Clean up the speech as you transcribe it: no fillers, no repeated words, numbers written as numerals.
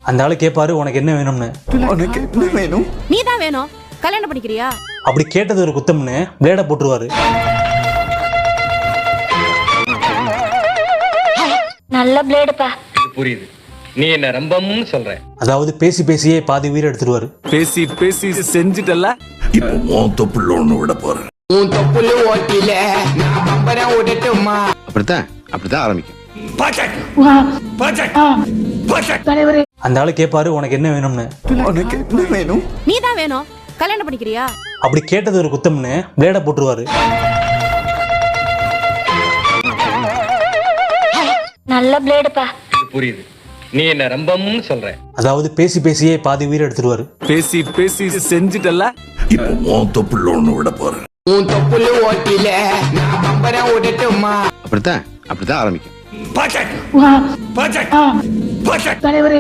அந்த ஆளு கேட்பாரு உனக்கு என்ன வேணும்னு. உனக்கு என்ன வேணும்? நீ தான் வேணும். கல்யாணம் பண்ணிக்கிறியா? அப்படி கேட்டது ஒரு குத்தம்னு பிளேட போட்டுருவாரு. நல்ல பிளேடுப்பா. புரியுது, நீ என்ன ரம்பம்னு சொல்ற. அதாவது பேசி பேசியே பாதி உயிரை எடுத்துருவாரு. பேசி பேசி செஞ்சுட்டல. இப்போ உன் தொப்புள்ள ஒண்ணு விட போறேன். உன் தொப்புல ஓட்டில நான் பம்பரம் ஓடட்டுமா? அப்படித்தான் ஆரம்பிக்கும். அந்த ஆளு கேட்பாரு உனக்கு என்ன வேணும்னு. உனக்கு என்ன வேணும்? நீ தான் வேணும். கல்யாணம் பண்ணிக்கிறியா? அப்படி கேட்டது ஒரு குத்தம்னு பிளேட போட்டுருவாரு. நல்ல பிளேடுப்பா. புரியுது, நீ என்ன ரம்பம்னு சொல்ற. அதாவது பேசி பேசியே பாதி உயிரை எடுத்துருவாரு. பேசி பேசி செஞ்சுட்டல. இப்போ உன் தொப்புள்ள ஒண்ணு விட போறேன். உன் தொப்புல ஓட்டில நான் பம்பரம் ஓடட்டுமா? அப்படித்தான் ஆரம்பிக்கும்.